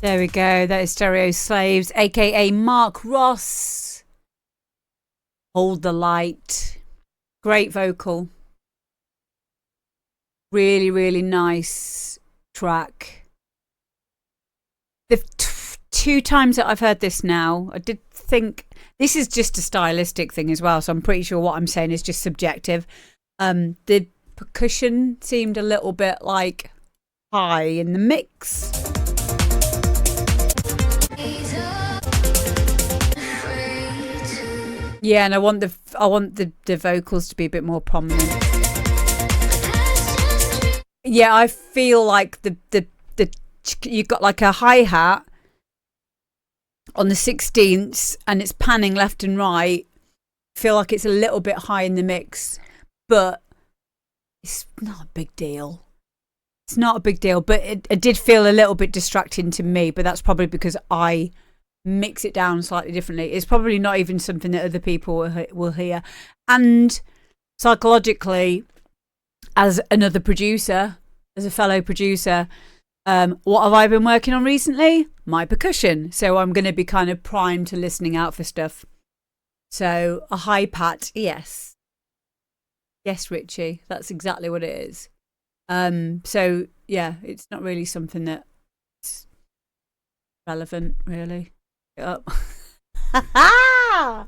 There we go. That is Stereo Slaves, aka Mark Ross. Hold the Light. Great vocal. Really, really nice track. The two times that I've heard this now, I did think this is just a stylistic thing as well, so I'm pretty sure what I'm saying is just subjective. The percussion seemed a little bit like high in the mix. Yeah, and I want the vocals to be a bit more prominent. Yeah, I feel like the you've got like a hi-hat on the 16ths and it's panning left and right. I feel like it's a little bit high in the mix, but it's not a big deal. It's not a big deal, but it did feel a little bit distracting to me, but that's probably because I mix it down slightly differently. It's probably not even something that other people will hear. And psychologically, as another producer, as a fellow producer, what have I been working on recently? My percussion. So I'm going to be kind of primed to listening out for stuff. So a high pat, yes. Yes, Richie, that's exactly what it is. So yeah, it's not really something that's relevant, really. Up. I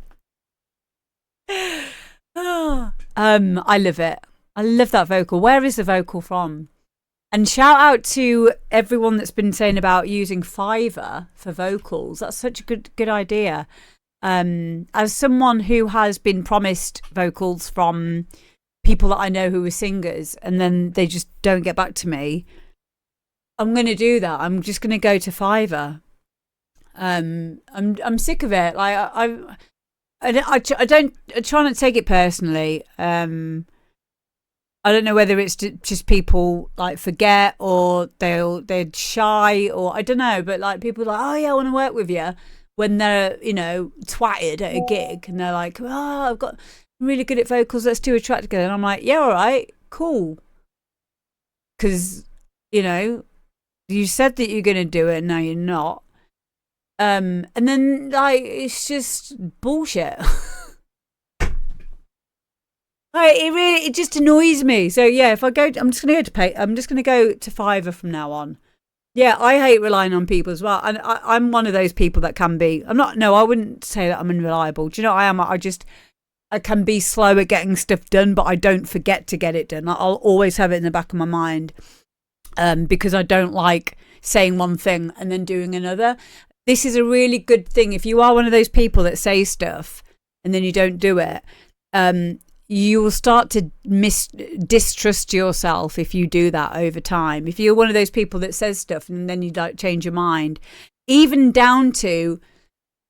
love it. I love that vocal. Where is the vocal from? And shout out to everyone that's been saying about using Fiverr for vocals. That's such a good idea. As someone who has been promised vocals from people that I know who are singers and then they just don't get back to me, I'm going to do that. I'm just going to go to Fiverr. I'm sick of it. Like I try not to take it personally. I don't know whether it's just people like forget or they're shy or I don't know, but like people are like, oh yeah, I want to work with you when they're, twatted at a gig and they're like, oh, I'm really good at vocals, let's do a track together. And I'm like, yeah, all right, cool. Because, you said that you're going to do it and now you're not. And then like, it's just bullshit. It just annoys me. So yeah, if I go, I'm just going to go to Fiverr from now on. Yeah, I hate relying on people as well. And I'm one of those people that can be, I wouldn't say that I'm unreliable. Do you know what I am? I can be slow at getting stuff done, but I don't forget to get it done. I'll always have it in the back of my mind. Because I don't like saying one thing and then doing another. This is a really good thing. If you are one of those people that say stuff and then you don't do it, you will start to distrust yourself if you do that over time. If you're one of those people that says stuff and then you like change your mind, even down to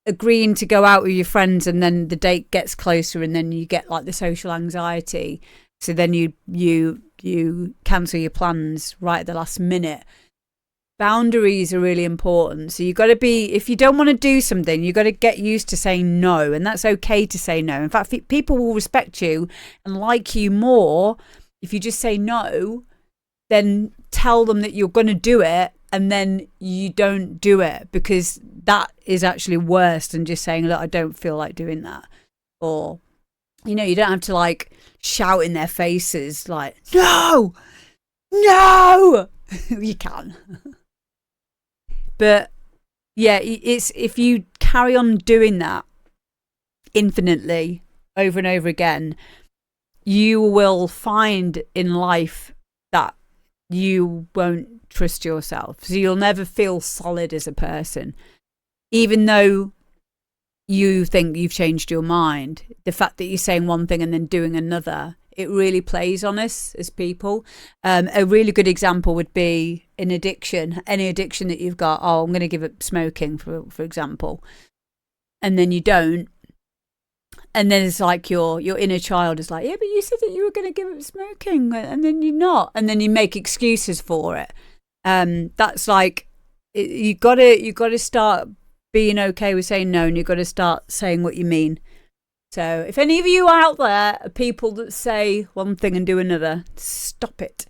agreeing to go out with your friends and then the date gets closer and then you get like the social anxiety. So then you cancel your plans right at the last minute. Boundaries are really important. So you've got to if you don't want to do something, you've got to get used to saying no. And that's okay to say no. In fact, people will respect you and like you more if you just say no, then tell them that you're going to do it and then you don't do it, because that is actually worse than just saying, look, I don't feel like doing that. Or, you don't have to like shout in their faces like, no, you can. But yeah, it's if you carry on doing that infinitely over and over again, you will find in life that you won't trust yourself. So you'll never feel solid as a person. Even though you think you've changed your mind, the fact that you're saying one thing and then doing another, it really plays on us as people. A really good example would be in addiction, any addiction that you've got. Oh, I'm going to give up smoking, for example. And then you don't. And then it's like your inner child is like, yeah, but you said that you were going to give up smoking and then you're not. And then you make excuses for it. That's like, you got to start being okay with saying no, and you've got to start saying what you mean. So if any of you out there are people that say one thing and do another, stop it.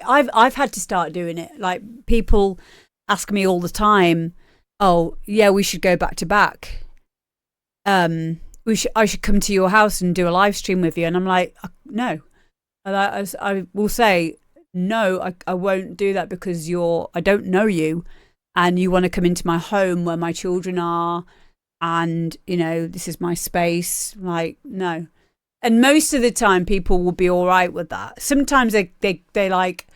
I've had to start doing it. Like people ask me all the time, oh yeah, we should go back to back. I should come to your house and do a live stream with you. And I'm like, no. And I will say, no, I won't do that because I don't know you, and you want to come into my home where my children are, and this is my space. Like, no. And most of the time people will be all right with that. Sometimes they like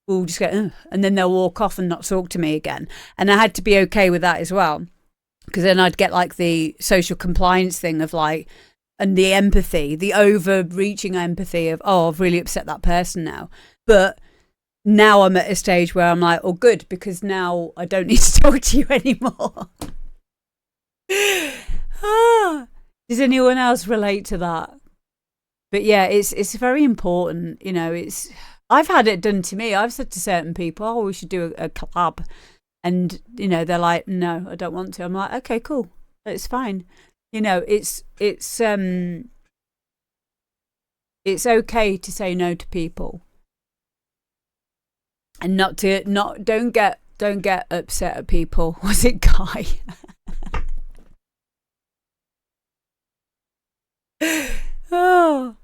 will just go, ugh, and then they'll walk off and not talk to me again. And I had to be okay with that as well, because then I'd get like the social compliance thing of like, and the empathy, the overreaching empathy of, oh, I've really upset that person now. But now I'm at a stage where I'm like, oh, good, because now I don't need to talk to you anymore. Does anyone else relate to that? But yeah, it's very important. I've had it done to me. I've said to certain people, oh, we should do a collab. And, they're like, no, I don't want to. I'm like, okay, cool. It's fine. It's okay to say no to people. And don't get upset at people. Was it Guy? Oh.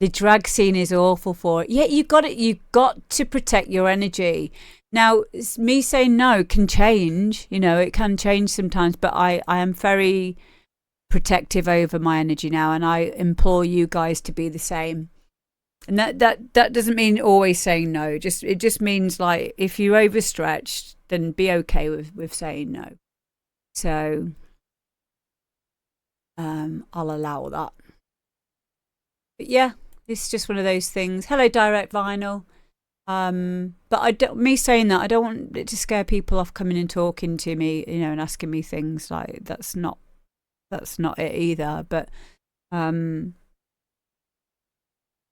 The drag scene is awful for it. Yeah, you got to protect your energy. Now, me saying no can change, it can change sometimes, but I am very protective over my energy now, and I implore you guys to be the same. And that doesn't mean always saying no. It just means like if you're overstretched, then be okay with saying no. So I'll allow that. But yeah, it's just one of those things. Hello, Direct Vinyl. But me saying that, I don't want it to scare people off coming and talking to me, and asking me things. Like that's not it either. But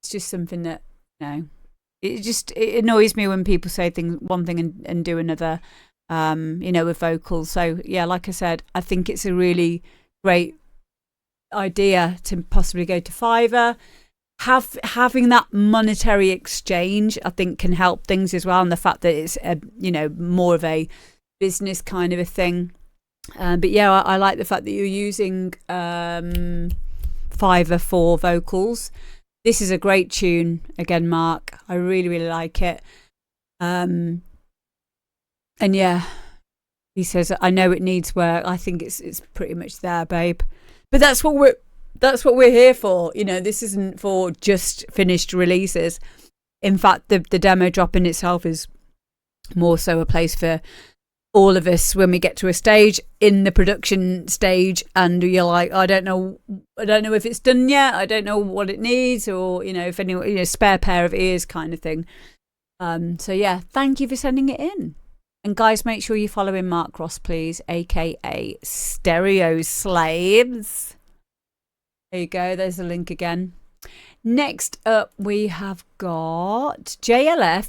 it's just something that it annoys me when people say one thing and do another. With vocals. So yeah, like I said, I think it's a really great idea to possibly go to Fiverr. Having that monetary exchange, I think, can help things as well, and the fact that it's more of a business kind of a thing. But yeah, I like the fact that you're using Fiverr for vocals. This is a great tune again, Mark. I really, really like it. And yeah, he says, I know it needs work. I think it's pretty much there, babe. But that's what we're here for. This isn't for just finished releases. In fact, the demo drop in itself is more so a place for all of us when we get to a stage in the production stage and you're like, I don't know if it's done yet. I don't know what it needs, or, if anyone, spare pair of ears kind of thing. So yeah, thank you for sending it in. And guys, make sure you're following Mark Ross, please, aka Stereo Slaves. There you go. There's the link again. Next up, we have got JLF